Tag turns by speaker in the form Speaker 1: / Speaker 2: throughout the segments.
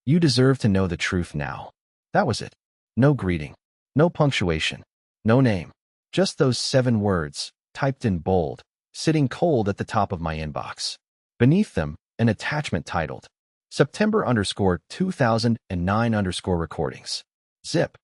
Speaker 1: You deserve to know the truth now. That was it. No greeting. No punctuation. No name. Just those 7 words, typed in bold, sitting cold at the top of my inbox. Beneath them, an attachment titled, September_2009_recordings. Zip.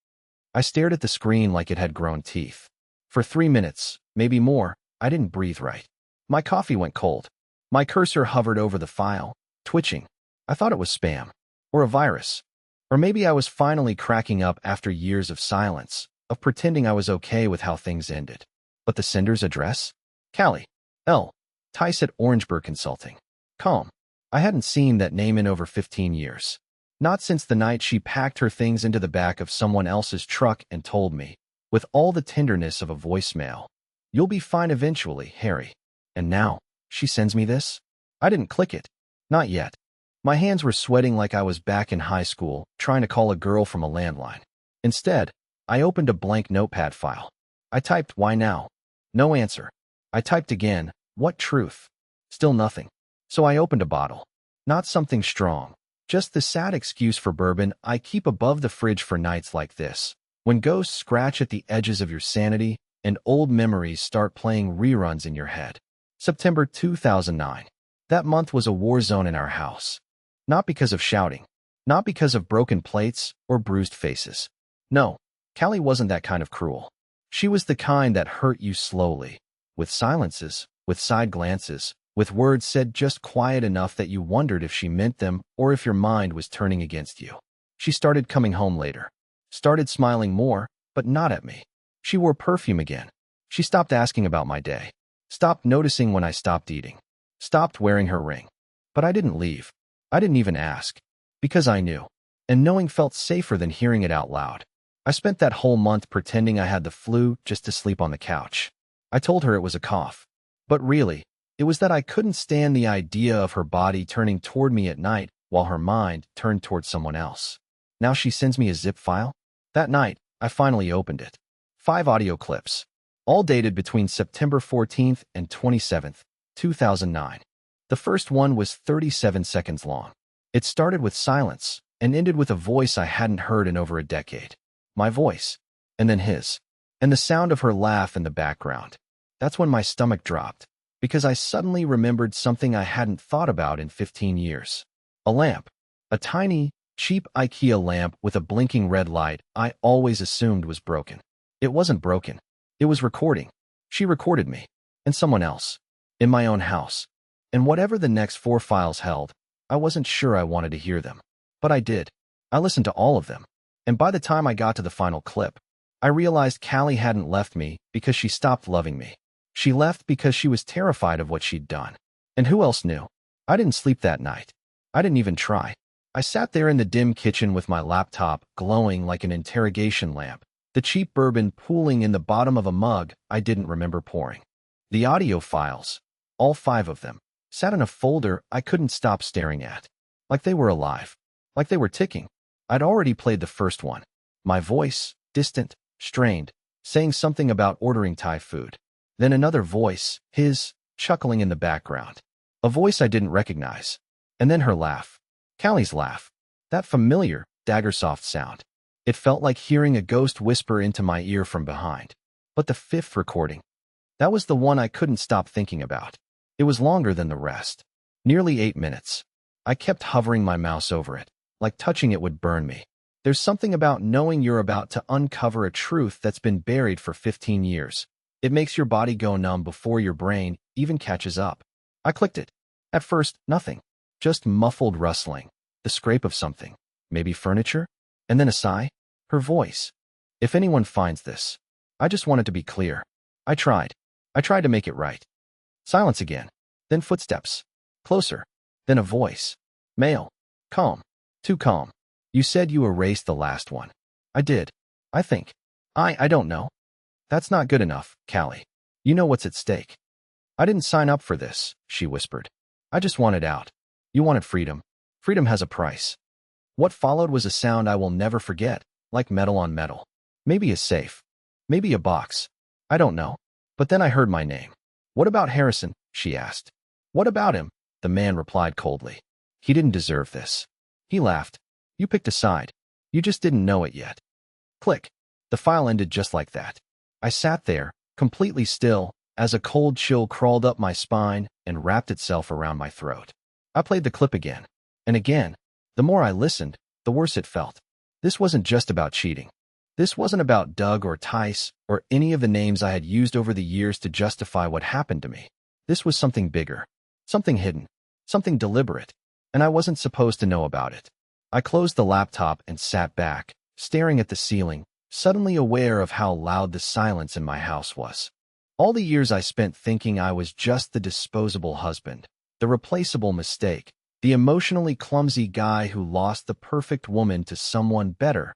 Speaker 1: I stared at the screen like it had grown teeth. For 3 minutes, maybe more, I didn't breathe right. My coffee went cold. My cursor hovered over the file, twitching. I thought it was spam. Or a virus. Or maybe I was finally cracking up after years of silence, of pretending I was okay with how things ended. But the sender's address? Callie. L. Tice at Orangeburg Consulting. Calm. I hadn't seen that name in over 15 years. Not since the night she packed her things into the back of someone else's truck and told me, with all the tenderness of a voicemail, "You'll be fine eventually, Harry." And now, she sends me this? I didn't click it. Not yet. My hands were sweating like I was back in high school, trying to call a girl from a landline. Instead, I opened a blank notepad file. I typed, "Why now?" No answer. I typed again, "What truth?" Still nothing. So I opened a bottle. Not something strong. Just the sad excuse for bourbon I keep above the fridge for nights like this, when ghosts scratch at the edges of your sanity and old memories start playing reruns in your head. September 2009. That month was a war zone in our house. Not because of shouting. Not because of broken plates or bruised faces. No, Callie wasn't that kind of cruel. She was the kind that hurt you slowly, with silences, with side glances, with words said just quiet enough that you wondered if she meant them or if your mind was turning against you. She started coming home later. Started smiling more, but not at me. She wore perfume again. She stopped asking about my day. Stopped noticing when I stopped eating. Stopped wearing her ring. But I didn't leave. I didn't even ask. Because I knew. And knowing felt safer than hearing it out loud. I spent that whole month pretending I had the flu just to sleep on the couch. I told her it was a cough. But really, it was that I couldn't stand the idea of her body turning toward me at night while her mind turned toward someone else. Now she sends me a zip file. That night, I finally opened it. 5 audio clips. All dated between September 14th and 27th, 2009. The first one was 37 seconds long. It started with silence and ended with a voice I hadn't heard in over a decade. My voice. And then his. And the sound of her laugh in the background. That's when my stomach dropped, because I suddenly remembered something I hadn't thought about in 15 years. A lamp. A tiny, cheap IKEA lamp with a blinking red light I always assumed was broken. It wasn't broken. It was recording. She recorded me. And someone else. In my own house. And whatever the next 4 files held, I wasn't sure I wanted to hear them. But I did. I listened to all of them. And by the time I got to the final clip, I realized Callie hadn't left me because she stopped loving me. She left because she was terrified of what she'd done. And who else knew? I didn't sleep that night. I didn't even try. I sat there in the dim kitchen with my laptop glowing like an interrogation lamp, the cheap bourbon pooling in the bottom of a mug I didn't remember pouring. The audio files, all 5 of them, sat in a folder I couldn't stop staring at. Like they were alive. Like they were ticking. I'd already played the first one. My voice, distant, strained, saying something about ordering Thai food. Then another voice, his, chuckling in the background. A voice I didn't recognize. And then her laugh. Callie's laugh. That familiar, dagger-soft sound. It felt like hearing a ghost whisper into my ear from behind. But the 5th recording. That was the one I couldn't stop thinking about. It was longer than the rest. Nearly 8 minutes. I kept hovering my mouse over it, like touching it would burn me. There's something about knowing you're about to uncover a truth that's been buried for 15 years. It makes your body go numb before your brain even catches up. I clicked it. At first, nothing. Just muffled rustling. The scrape of something. Maybe furniture? And then a sigh. Her voice. If anyone finds this, I just want it to be clear. I tried. I tried to make it right. Silence again. Then footsteps. Closer. Then a voice. Male. Calm. Too calm. You said you erased the last one. I did. I think. I don't know. That's not good enough, Callie. You know what's at stake. I didn't sign up for this, she whispered. I just wanted out. You wanted freedom. Freedom has a price. What followed was a sound I will never forget, like metal on metal. Maybe a safe. Maybe a box. I don't know. But then I heard my name. What about Harrison? She asked. What about him? The man replied coldly. He didn't deserve this. He laughed. You picked a side. You just didn't know it yet. Click. The file ended just like that. I sat there, completely still, as a cold chill crawled up my spine and wrapped itself around my throat. I played the clip again. And again. The more I listened, the worse it felt. This wasn't just about cheating. This wasn't about Doug or Tice or any of the names I had used over the years to justify what happened to me. This was something bigger. Something hidden. Something deliberate. And I wasn't supposed to know about it. I closed the laptop and sat back, staring at the ceiling, suddenly aware of how loud the silence in my house was. All the years I spent thinking I was just the disposable husband, the replaceable mistake, the emotionally clumsy guy who lost the perfect woman to someone better.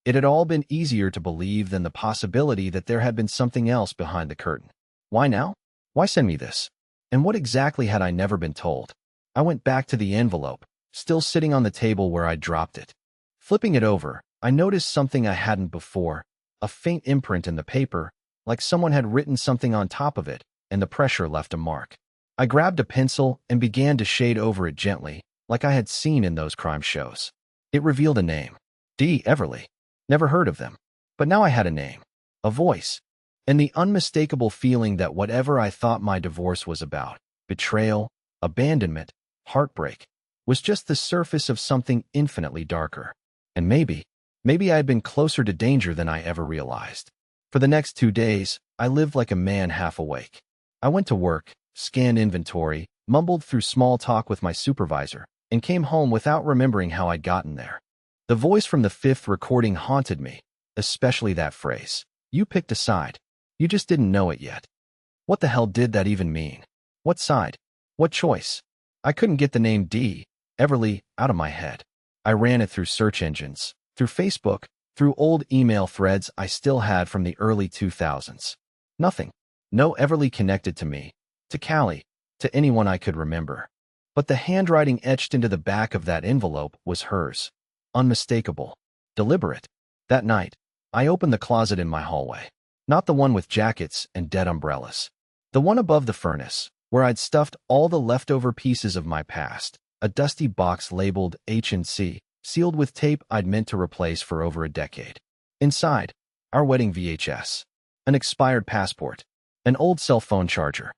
Speaker 1: It had all been easier to believe than the possibility that there had been something else behind the curtain. Why now? Why send me this? And what exactly had I never been told? I went back to the envelope, still sitting on the table where I'd dropped it. Flipping it over, I noticed something I hadn't before, a faint imprint in the paper, like someone had written something on top of it, and the pressure left a mark. I grabbed a pencil and began to shade over it gently, like I had seen in those crime shows. It revealed a name. D. Everly. Never heard of them. But now I had a name, a voice, and the unmistakable feeling that whatever I thought my divorce was about, betrayal, abandonment, heartbreak, was just the surface of something infinitely darker. And maybe I had been closer to danger than I ever realized. For the next 2 days, I lived like a man half awake. I went to work, scanned inventory, mumbled through small talk with my supervisor, and came home without remembering how I'd gotten there. The voice from the 5th recording haunted me, especially that phrase. You picked a side. You just didn't know it yet. What the hell did that even mean? What side? What choice? I couldn't get the name D. Everly out of my head. I ran it through search engines, through Facebook, through old email threads I still had from the early 2000s. Nothing. No Everly connected to me, to Callie, to anyone I could remember. But the handwriting etched into the back of that envelope was hers. Unmistakable. Deliberate. That night, I opened the closet in my hallway. Not the one with jackets and dead umbrellas. The one above the furnace, where I'd stuffed all the leftover pieces of my past. A dusty box labeled H&C, sealed with tape I'd meant to replace for over a decade. Inside, our wedding VHS, an expired passport, an old cell phone charger,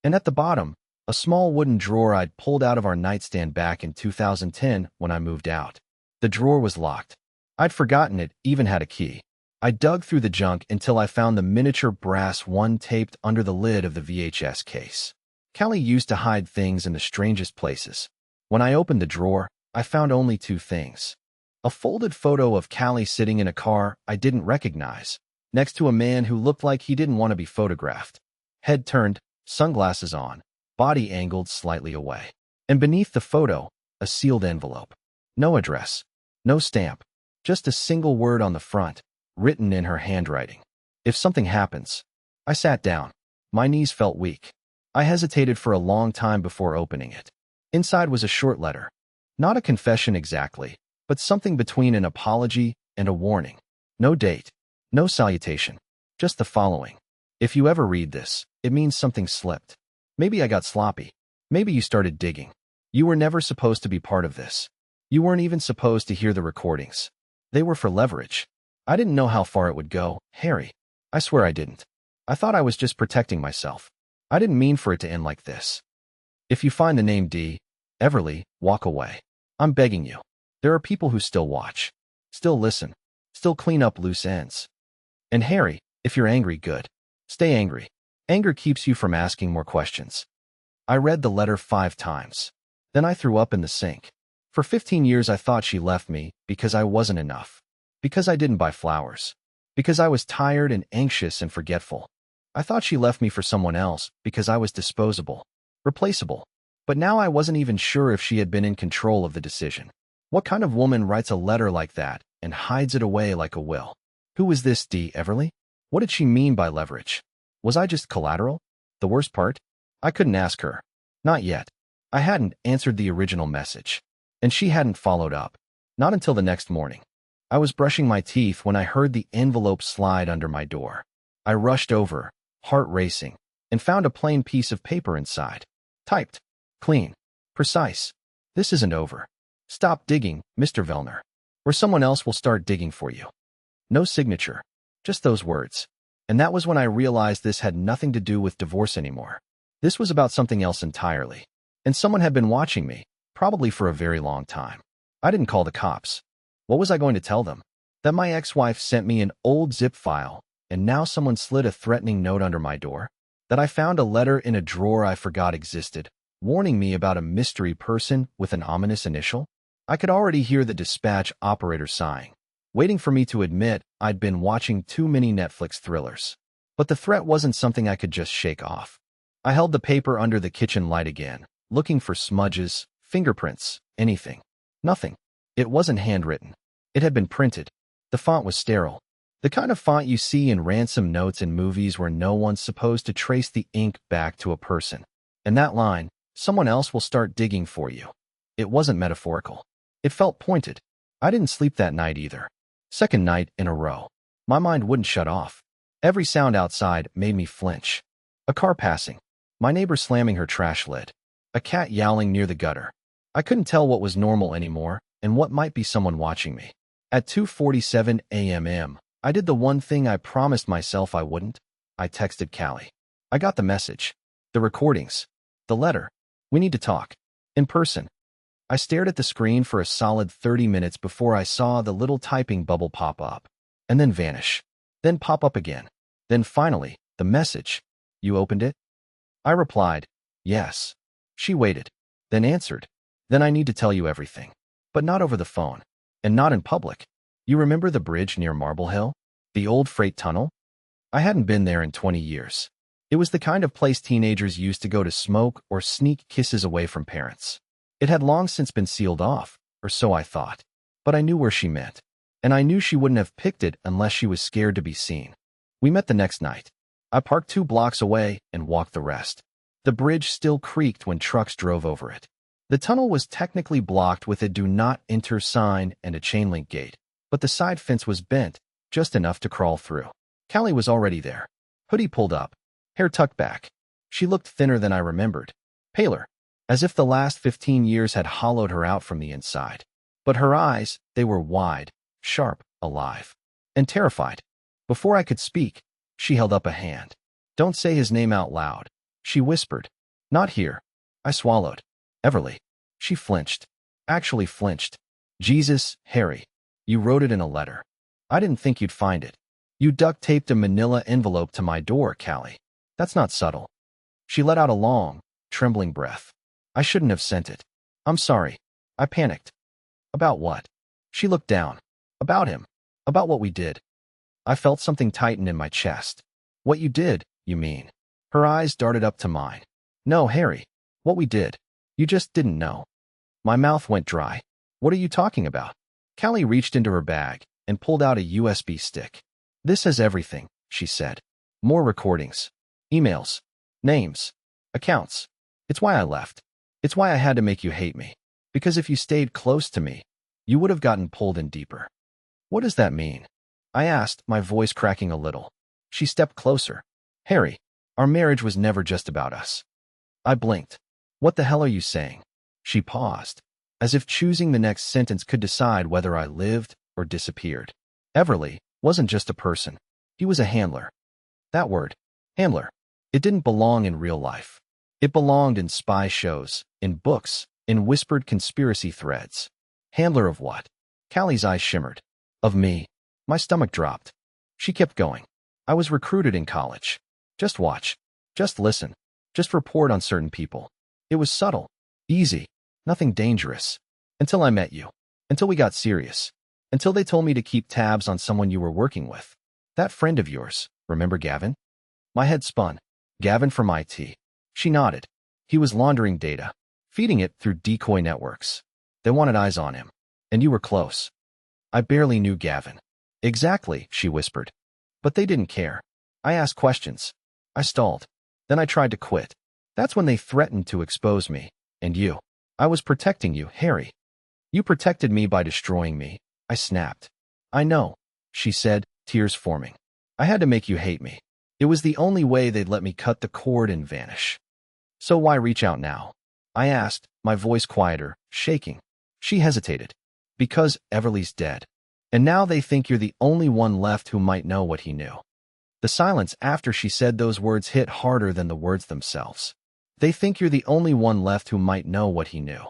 Speaker 1: and at the bottom, a small wooden drawer I'd pulled out of our nightstand back in 2010 when I moved out. The drawer was locked. I'd forgotten it even had a key. I dug through the junk until I found the miniature brass one taped under the lid of the VHS case. Callie used to hide things in the strangest places. When I opened the drawer, I found only 2 things. A folded photo of Callie sitting in a car I didn't recognize, next to a man who looked like he didn't want to be photographed. Head turned, sunglasses on, body angled slightly away. And beneath the photo, a sealed envelope. No address, no stamp, just a single word on the front, written in her handwriting. If something happens. I sat down. My knees felt weak. I hesitated for a long time before opening it. Inside was a short letter. Not a confession exactly, but something between an apology and a warning. No date, no salutation, just the following. If you ever read this, it means something slipped. Maybe I got sloppy. Maybe you started digging. You were never supposed to be part of this. You weren't even supposed to hear the recordings. They were for leverage. I didn't know how far it would go, Harry. I swear I didn't. I thought I was just protecting myself. I didn't mean for it to end like this. If you find the name D. Everly, walk away. I'm begging you. There are people who still watch. Still listen. Still clean up loose ends. And Harry, if you're angry, good. Stay angry. Anger keeps you from asking more questions. I read the letter 5 times. Then I threw up in the sink. For 15 years I thought she left me because I wasn't enough. Because I didn't buy flowers. Because I was tired and anxious and forgetful. I thought she left me for someone else because I was disposable. Replaceable. But now I wasn't even sure if she had been in control of the decision. What kind of woman writes a letter like that and hides it away like a will? Who was this D. Everly? What did she mean by leverage? Was I just collateral? The worst part? I couldn't ask her. Not yet. I hadn't answered the original message. And she hadn't followed up. Not until the next morning. I was brushing my teeth when I heard the envelope slide under my door. I rushed over, heart racing, and found a plain piece of paper inside. Typed. Clean. Precise. This isn't over. Stop digging, Mr. Vellner. or someone else will start digging for you. No signature, just those words. And that was when I realized this had nothing to do with divorce anymore. This was about something else entirely. And someone had been watching me, probably for a very long time. I didn't call the cops. What was I going to tell them? That my ex-wife sent me an old zip file, and now someone slid a threatening note under my door? That I found a letter in a drawer I forgot existed, warning me about a mystery person with an ominous initial? I could already hear the dispatch operator sighing, waiting for me to admit I'd been watching too many Netflix thrillers. But the threat wasn't something I could just shake off. I held the paper under the kitchen light again, looking for smudges, fingerprints, anything. Nothing. It wasn't handwritten. It had been printed. The font was sterile. The kind of font you see in ransom notes in movies where no one's supposed to trace the ink back to a person. And that line, someone else will start digging for you. It wasn't metaphorical. It felt pointed. I didn't sleep that night either. Second night in a row. My mind wouldn't shut off. Every sound outside made me flinch. A car passing. My neighbor slamming her trash lid. A cat yowling near the gutter. I couldn't tell what was normal anymore and what might be someone watching me. At 2:47 a.m., I did the one thing I promised myself I wouldn't. I texted Callie. I got the message. The recordings. The letter. We need to talk. In person. I stared at the screen for a solid 30 minutes before I saw the little typing bubble pop up. And then vanish. Then pop up again. Then finally, the message. You opened it? I replied, yes. She waited. Then answered. Then I need to tell you everything. But not over the phone. And not in public. You remember the bridge near Marble Hill? The old freight tunnel? I hadn't been there in 20 years. It was the kind of place teenagers used to go to smoke or sneak kisses away from parents. It had long since been sealed off, or so I thought. But I knew where she meant. And I knew she wouldn't have picked it unless she was scared to be seen. We met the next night. I parked 2 blocks away and walked the rest. The bridge still creaked when trucks drove over it. The tunnel was technically blocked with a do not enter sign and a chain link gate, but the side fence was bent, just enough to crawl through. Callie was already there. Hoodie pulled up, hair tucked back. She looked thinner than I remembered, paler, as if the last 15 years had hollowed her out from the inside. But her eyes, they were wide, sharp, alive, and terrified. Before I could speak, she held up a hand. Don't say his name out loud, she whispered. Not here. I swallowed. Everly. She flinched. Actually flinched. Jesus, Harry. You wrote it in a letter. I didn't think you'd find it. You duct-taped a manila envelope to my door, Callie. That's not subtle. She let out a long, trembling breath. I shouldn't have sent it. I'm sorry. I panicked. About what? She looked down. About him. About what we did. I felt something tighten in my chest. What you did, you mean? Her eyes darted up to mine. No, Harry. What we did. You just didn't know. My mouth went dry. What are you talking about? Callie reached into her bag and pulled out a USB stick. This has everything, she said. More recordings. Emails. Names. Accounts. It's why I left. It's why I had to make you hate me. Because if you stayed close to me, you would have gotten pulled in deeper. What does that mean? I asked, my voice cracking a little. She stepped closer. Harry, our marriage was never just about us. I blinked. What the hell are you saying? She paused, as if choosing the next sentence could decide whether I lived or disappeared. Everly wasn't just a person. He was a handler. That word, handler, it didn't belong in real life. It belonged in spy shows, in books, in whispered conspiracy threads. Handler of what? Callie's eyes shimmered. Of me. My stomach dropped. She kept going. I was recruited in college. Just watch. Just listen. Just report on certain people. It was subtle, easy, nothing dangerous. Until I met you. Until we got serious. Until they told me to keep tabs on someone you were working with. That friend of yours, remember Gavin? My head spun. Gavin from IT. She nodded. He was laundering data, feeding it through decoy networks. They wanted eyes on him. And you were close. I barely knew Gavin. Exactly, she whispered. But they didn't care. I asked questions. I stalled. Then I tried to quit. That's when they threatened to expose me. And you. I was protecting you, Harry. You protected me by destroying me. I snapped. I know, she said, tears forming. I had to make you hate me. It was the only way they'd let me cut the cord and vanish. So why reach out now? I asked, my voice quieter, shaking. She hesitated. Because Everly's dead. And now they think you're the only one left who might know what he knew. The silence after she said those words hit harder than the words themselves. They think you're the only one left who might know what he knew.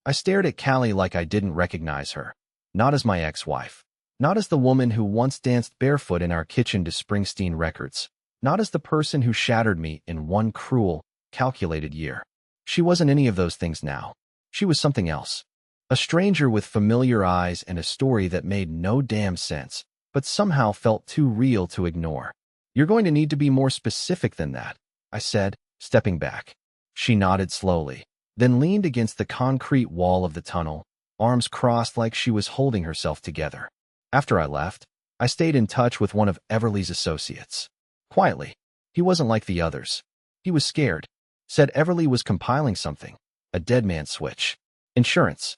Speaker 1: I stared at Callie like I didn't recognize her. Not as my ex-wife. Not as the woman who once danced barefoot in our kitchen to Springsteen records. Not as the person who shattered me in one cruel, calculated year. She wasn't any of those things now. She was something else. A stranger with familiar eyes and a story that made no damn sense, but somehow felt too real to ignore. You're going to need to be more specific than that, I said, stepping back. She nodded slowly, then leaned against the concrete wall of the tunnel, arms crossed like she was holding herself together. After I left, I stayed in touch with one of Everly's associates. Quietly. He wasn't like the others. He was scared. Said Everly was compiling something. A dead man switch. Insurance.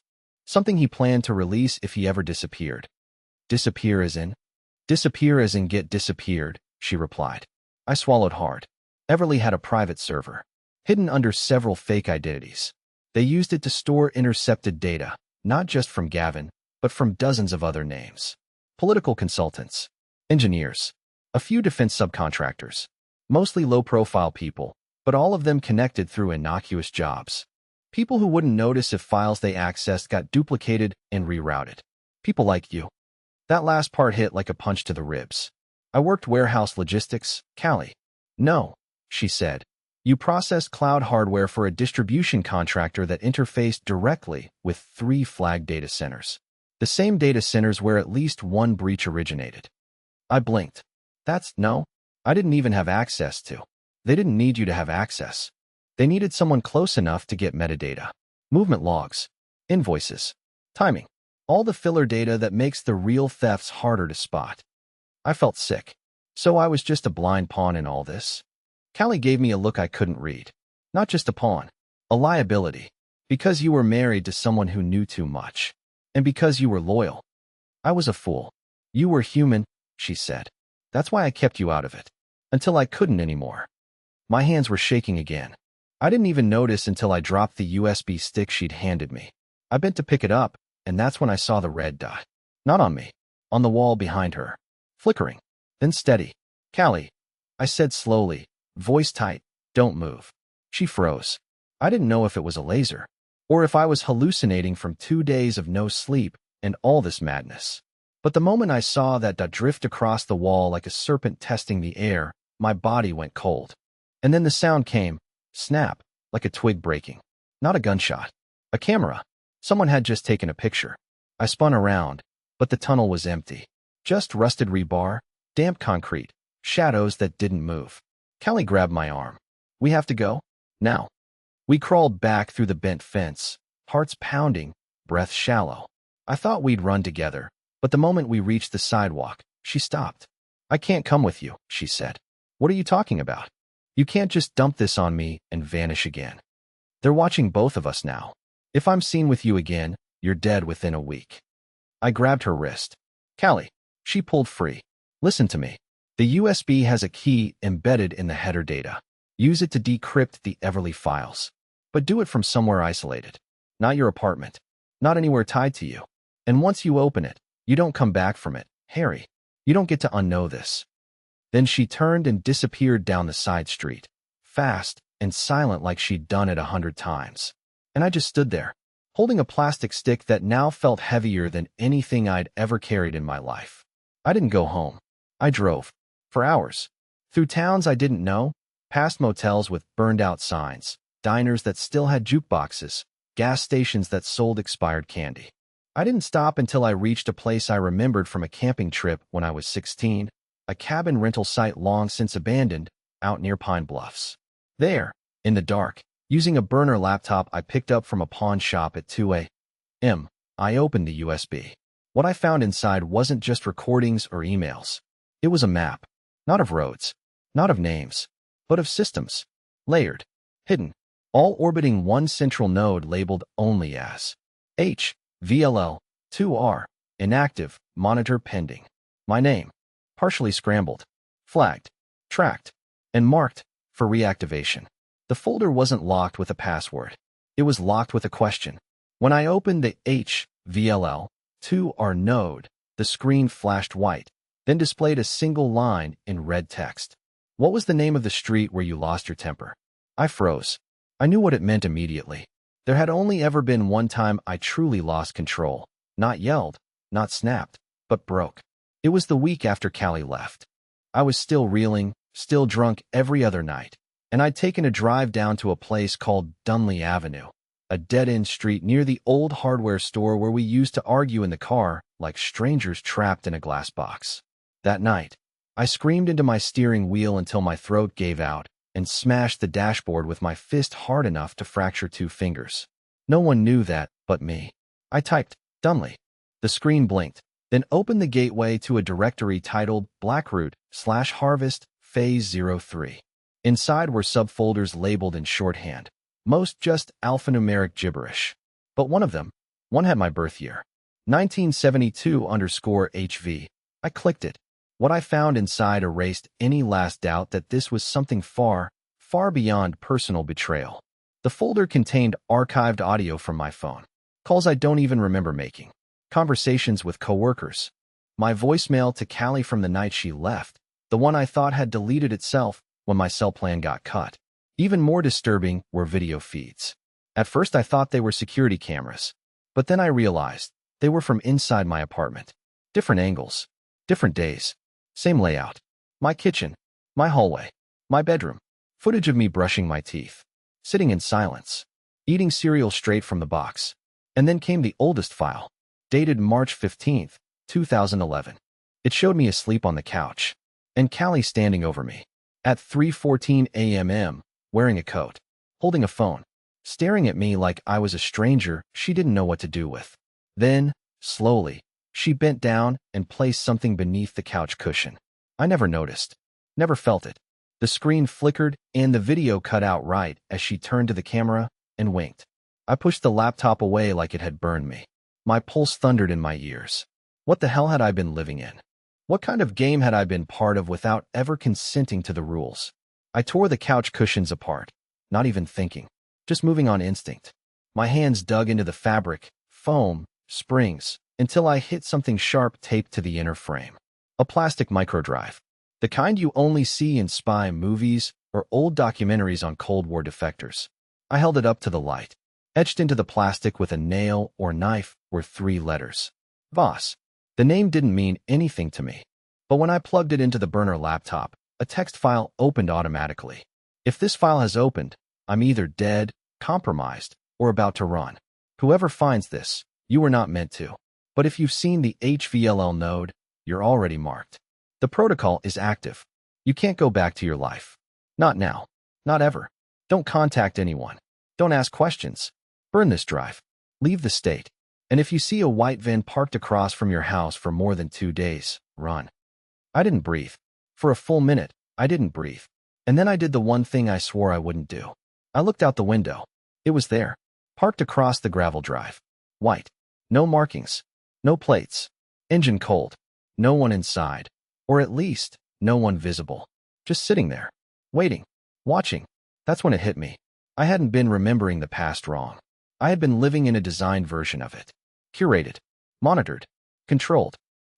Speaker 1: Something he planned to release if he ever disappeared. Disappear as in? Disappear as in get disappeared, she replied. I swallowed hard. Everly had a private server, hidden under several fake identities. They used it to store intercepted data, not just from Gavin, but from dozens of other names. Political consultants, engineers, a few defense subcontractors, mostly low-profile people, but all of them connected through innocuous jobs. People who wouldn't notice if files they accessed got duplicated and rerouted. People like you. That last part hit like a punch to the ribs. I worked warehouse logistics, Callie. No, she said. You processed cloud hardware for a distribution contractor that interfaced directly with 3 flagged data centers. The same data centers where at least one breach originated. I blinked. No, I didn't even have access to. They didn't need you to have access. They needed someone close enough to get metadata, movement logs, invoices, timing, all the filler data that makes the real thefts harder to spot. I felt sick. So I was just a blind pawn in all this? Callie gave me a look I couldn't read. Not just a pawn, a liability. Because you were married to someone who knew too much. And because you were loyal. I was a fool. You were human, she said. That's why I kept you out of it. Until I couldn't anymore. My hands were shaking again. I didn't even notice until I dropped the USB stick she'd handed me. I bent to pick it up, and that's when I saw the red dot. Not on me. On the wall behind her. Flickering. Then steady. Callie, I said slowly, voice tight, don't move. She froze. I didn't know if it was a laser, or if I was hallucinating from 2 days of no sleep and all this madness. But the moment I saw that dot drift across the wall like a serpent testing the air, my body went cold. And then the sound came. Snap, like a twig breaking. Not a gunshot. A camera. Someone had just taken a picture. I spun around, but the tunnel was empty. Just rusted rebar, damp concrete, shadows that didn't move. Callie grabbed my arm. We have to go? Now. We crawled back through the bent fence, hearts pounding, breath shallow. I thought we'd run together, but the moment we reached the sidewalk, she stopped. I can't come with you, she said. What are you talking about? You can't just dump this on me and vanish again. They're watching both of us now. If I'm seen with you again, you're dead within a week. I grabbed her wrist. Callie. She pulled free. Listen to me. The USB has a key embedded in the header data. Use it to decrypt the Everly files. But do it from somewhere isolated. Not your apartment. Not anywhere tied to you. And once you open it, you don't come back from it, Harry. You don't get to unknow this. Then she turned and disappeared down the side street, fast and silent like she'd done it 100 times. And I just stood there, holding a plastic stick that now felt heavier than anything I'd ever carried in my life. I didn't go home. I drove. For hours. Through towns I didn't know, past motels with burned-out signs, diners that still had jukeboxes, gas stations that sold expired candy. I didn't stop until I reached a place I remembered from a camping trip when I was 16, a cabin rental site long since abandoned, out near Pine Bluffs. There, in the dark, using a burner laptop I picked up from a pawn shop at 2 a.m., I opened the USB. What I found inside wasn't just recordings or emails. It was a map, not of roads, not of names, but of systems, layered, hidden, all orbiting one central node labeled only as VLL 2R, inactive, monitor pending. My name. Partially scrambled, flagged, tracked, and marked for reactivation. The folder wasn't locked with a password. It was locked with a question. When I opened the VLL to our node. The screen flashed white, then displayed a single line in red text. What was the name of the street where you lost your temper? I froze. I knew what it meant immediately. There had only ever been one time I truly lost control. Not yelled, not snapped, but broke. It was the week after Callie left. I was still reeling, still drunk every other night, and I'd taken a drive down to a place called Dunley Avenue, a dead-end street near the old hardware store where we used to argue in the car like strangers trapped in a glass box. That night, I screamed into my steering wheel until my throat gave out and smashed the dashboard with my fist hard enough to fracture 2 fingers. No one knew that but me. I typed, Dunley. The screen blinked, then opened the gateway to a directory titled Blackroot/Harvest Phase 03. Inside were subfolders labeled in shorthand, most just alphanumeric gibberish. But one of them, one had my birth year, 1972_HV. I clicked it. What I found inside erased any last doubt that this was something far, far beyond personal betrayal. The folder contained archived audio from my phone, calls I don't even remember making, conversations with coworkers, my voicemail to Callie from the night she left, the one I thought had deleted itself when my cell plan got cut. Even more disturbing were video feeds. At first I thought they were security cameras, but then I realized they were from inside my apartment. Different angles, different days, same layout. My kitchen, my hallway, my bedroom, footage of me brushing my teeth, sitting in silence, eating cereal straight from the box. And then came the oldest file, dated March 15th, 2011. It showed me asleep on the couch, and Callie standing over me, at 3:14 a.m., wearing a coat, holding a phone, staring at me like I was a stranger she didn't know what to do with. Then, slowly, she bent down and placed something beneath the couch cushion. I never noticed, never felt it. The screen flickered and the video cut out right as she turned to the camera and winked. I pushed the laptop away like it had burned me. My pulse thundered in my ears. What the hell had I been living in? What kind of game had I been part of without ever consenting to the rules? I tore the couch cushions apart, not even thinking, just moving on instinct. My hands dug into the fabric, foam, springs, until I hit something sharp taped to the inner frame. A plastic microdrive. The kind you only see in spy movies or old documentaries on Cold War defectors. I held it up to the light. Etched into the plastic with a nail or knife were 3 letters. Voss. The name didn't mean anything to me. But when I plugged it into the burner laptop, a text file opened automatically. If this file has opened, I'm either dead, compromised, or about to run. Whoever finds this, you were not meant to. But if you've seen the HVLL node, you're already marked. The protocol is active. You can't go back to your life. Not now. Not ever. Don't contact anyone. Don't ask questions. Burn this drive. Leave the state. And if you see a white van parked across from your house for more than 2 days, run. I didn't breathe. For a full minute, I didn't breathe. And then I did the one thing I swore I wouldn't do. I looked out the window. It was there, parked across the gravel drive. White. No markings. No plates. Engine cold. No one inside. Or at least, no one visible. Just sitting there. Waiting. Watching. That's when it hit me. I hadn't been remembering the past wrong. I had been living in a designed version of it. Curated. Monitored. Controlled.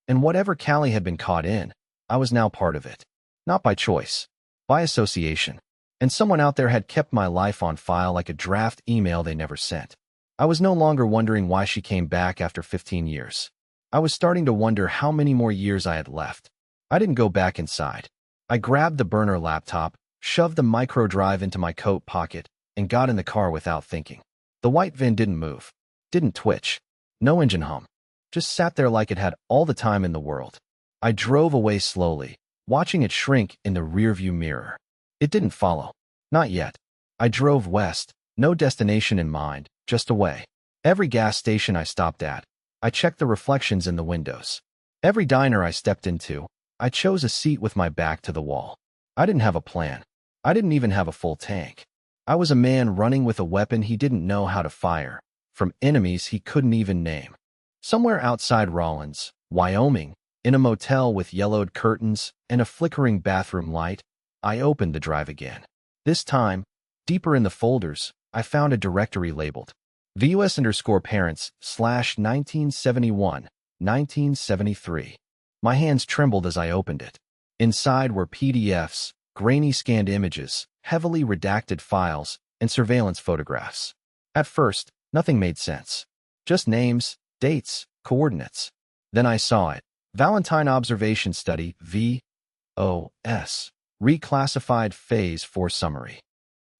Speaker 1: And whatever Callie had been caught in, I was now part of it. Not by choice. By association. And someone out there had kept my life on file like a draft email they never sent. I was no longer wondering why she came back after 15 years. I was starting to wonder how many more years I had left. I didn't go back inside. I grabbed the burner laptop, shoved the micro drive into my coat pocket, and got in the car without thinking. The white van didn't move, didn't twitch, no engine hum, just sat there like it had all the time in the world. I drove away slowly, watching it shrink in the rearview mirror. It didn't follow. Not yet. I drove west, no destination in mind, just away. Every gas station I stopped at, I checked the reflections in the windows. Every diner I stepped into, I chose a seat with my back to the wall. I didn't have a plan. I didn't even have a full tank. I was a man running with a weapon he didn't know how to fire, from enemies he couldn't even name. Somewhere outside Rawlins, Wyoming, in a motel with yellowed curtains and a flickering bathroom light, I opened the drive again. This time, deeper in the folders, I found a directory labeled VUS_parents/1971 1973. My hands trembled as I opened it. Inside were PDFs, grainy scanned images, heavily redacted files, and surveillance photographs. At first, nothing made sense. Just names, dates, coordinates. Then I saw it. Valentine Observation Study, VOS. Reclassified Phase 4 Summary.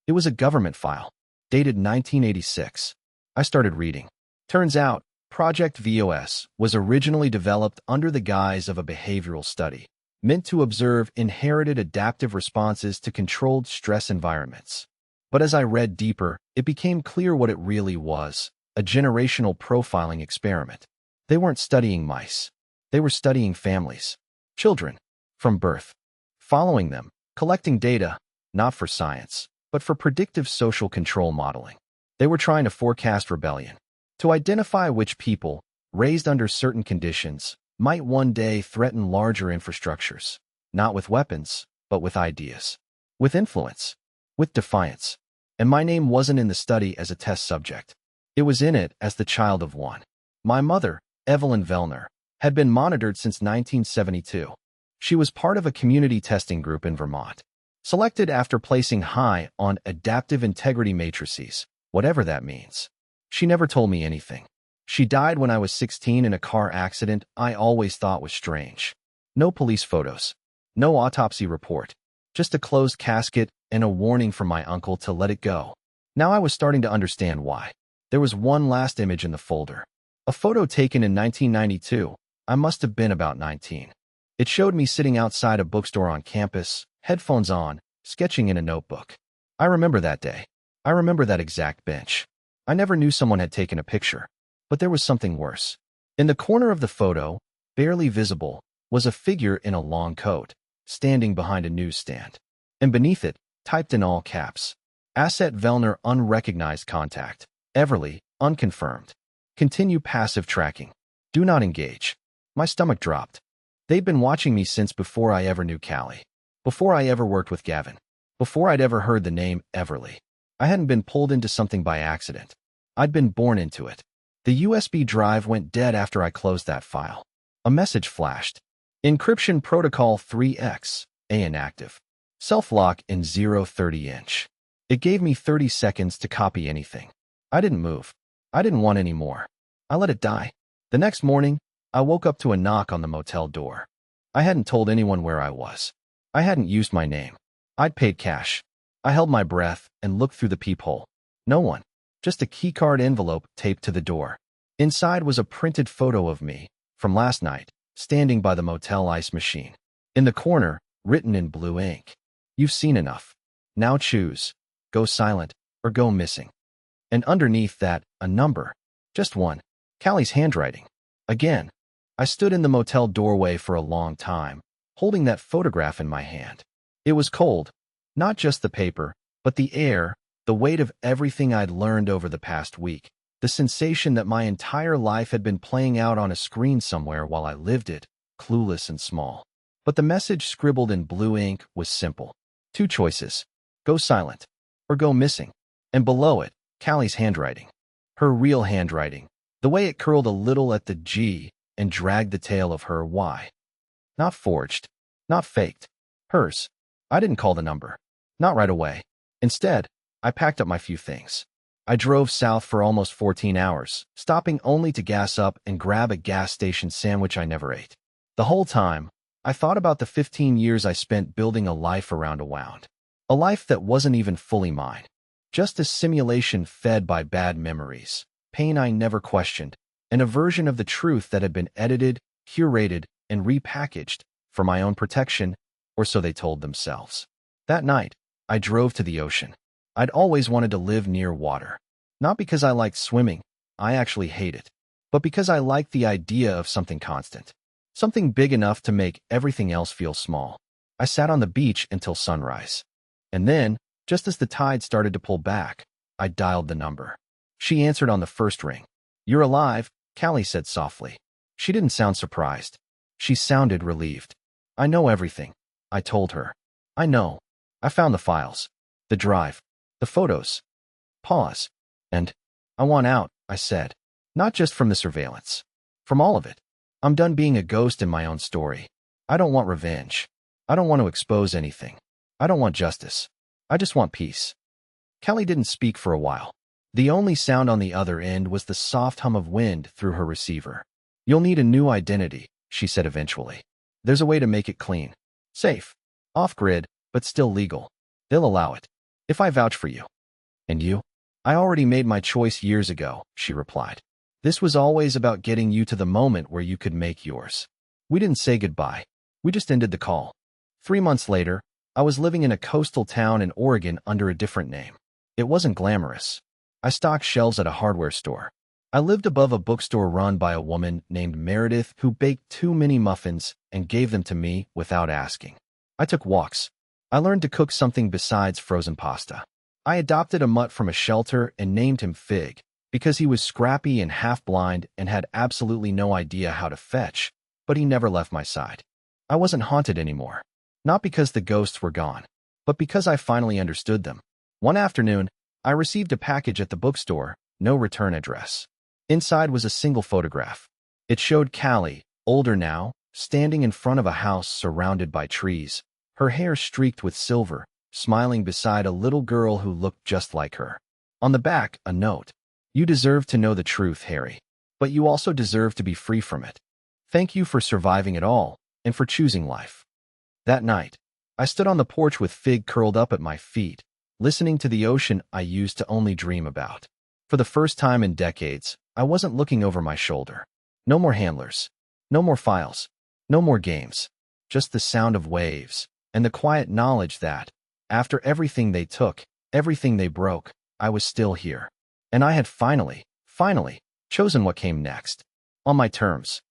Speaker 1: It was a government file, dated 1986. I started reading. Turns out, Project VOS was originally developed under the guise of a behavioral study, meant to observe inherited adaptive responses to controlled stress environments. But as I read deeper, it became clear what it really was, a generational profiling experiment. They weren't studying mice. They were studying families, children, from birth, following them, collecting data, not for science, but for predictive social control modeling. They were trying to forecast rebellion, to identify which people, raised under certain conditions, might one day threaten larger infrastructures, not with weapons, but with ideas, with influence, with defiance. And my name wasn't in the study as a test subject. It was in it as the child of one. My mother, Evelyn Vellner, had been monitored since 1972. She was part of a community testing group in Vermont, selected after placing high on adaptive integrity matrices, whatever that means. She never told me anything. She died when I was 16 in a car accident I always thought was strange. No police photos, no autopsy report, just a closed casket and a warning from my uncle to let it go. Now I was starting to understand why. There was one last image in the folder. A photo taken in 1992. I must have been about 19. It showed me sitting outside a bookstore on campus, headphones on, sketching in a notebook. I remember that day. I remember that exact bench. I never knew someone had taken a picture. But there was something worse. In the corner of the photo, barely visible, was a figure in a long coat, standing behind a newsstand. And beneath it, typed in all caps, Asset Vellner unrecognized contact. Everly, unconfirmed. Continue passive tracking. Do not engage. My stomach dropped. They'd been watching me since before I ever knew Callie. Before I ever worked with Gavin. Before I'd ever heard the name Everly. I hadn't been pulled into something by accident. I'd been born into it. The USB drive went dead after I closed that file. A message flashed. Encryption protocol 3x, A inactive. Self-lock in 0.30". It gave me 30 seconds to copy anything. I didn't move. I didn't want any more. I let it die. The next morning, I woke up to a knock on the motel door. I hadn't told anyone where I was. I hadn't used my name. I'd paid cash. I held my breath and looked through the peephole. No one. Just a keycard envelope taped to the door. Inside was a printed photo of me, from last night, standing by the motel ice machine. In the corner, written in blue ink. You've seen enough. Now choose. Go silent, or go missing. And underneath that, a number. Just one. Callie's handwriting. Again. I stood in the motel doorway for a long time, holding that photograph in my hand. It was cold. Not just the paper, but the air, the weight of everything I'd learned over the past week. The sensation that my entire life had been playing out on a screen somewhere while I lived it, clueless and small. But the message scribbled in blue ink was simple. 2 choices. Go silent, or go missing. And below it, Callie's handwriting. Her real handwriting. The way it curled a little at the G and dragged the tail of her Y. Not forged. Not faked. Hers. I didn't call the number. Not right away. Instead, I packed up my few things. I drove south for almost 14 hours, stopping only to gas up and grab a gas station sandwich I never ate. The whole time, I thought about the 15 years I spent building a life around a wound. A life that wasn't even fully mine. Just a simulation fed by bad memories, pain I never questioned, and a version of the truth that had been edited, curated, and repackaged for my own protection, or so they told themselves. That night, I drove to the ocean. I'd always wanted to live near water. Not because I liked swimming, I actually hate it, but because I liked the idea of something constant. Something big enough to make everything else feel small. I sat on the beach until sunrise. And then, just as the tide started to pull back, I dialed the number. She answered on the first ring. You're alive, Callie said softly. She didn't sound surprised. She sounded relieved. I know everything, I told her. I know. I found the files. The drive. The photos. Pause. And, I want out, I said. Not just from the surveillance. From all of it. I'm done being a ghost in my own story. I don't want revenge. I don't want to expose anything. I don't want justice. I just want peace. Kelly didn't speak for a while. The only sound on the other end was the soft hum of wind through her receiver. You'll need a new identity, she said eventually. There's a way to make it clean. Safe. Off-grid, but still legal. They'll allow it. If I vouch for you. And you? I already made my choice years ago, she replied. This was always about getting you to the moment where you could make yours. We didn't say goodbye. We just ended the call. 3 months later, I was living in a coastal town in Oregon under a different name. It wasn't glamorous. I stocked shelves at a hardware store. I lived above a bookstore run by a woman named Meredith who baked 2 mini muffins and gave them to me without asking. I took walks. I learned to cook something besides frozen pasta. I adopted a mutt from a shelter and named him Fig because he was scrappy and half-blind and had absolutely no idea how to fetch, but he never left my side. I wasn't haunted anymore. Not because the ghosts were gone, but because I finally understood them. One afternoon, I received a package at the bookstore, no return address. Inside was a single photograph. It showed Callie, older now, standing in front of a house surrounded by trees, her hair streaked with silver, smiling beside a little girl who looked just like her. On the back, a note. You deserve to know the truth, Harry, but you also deserve to be free from it. Thank you for surviving it all and for choosing life. That night, I stood on the porch with Fig curled up at my feet, listening to the ocean I used to only dream about. For the first time in decades, I wasn't looking over my shoulder. No more handlers. No more files. No more games. Just the sound of waves and the quiet knowledge that, after everything they took, everything they broke, I was still here. And I had finally chosen what came next. On my terms.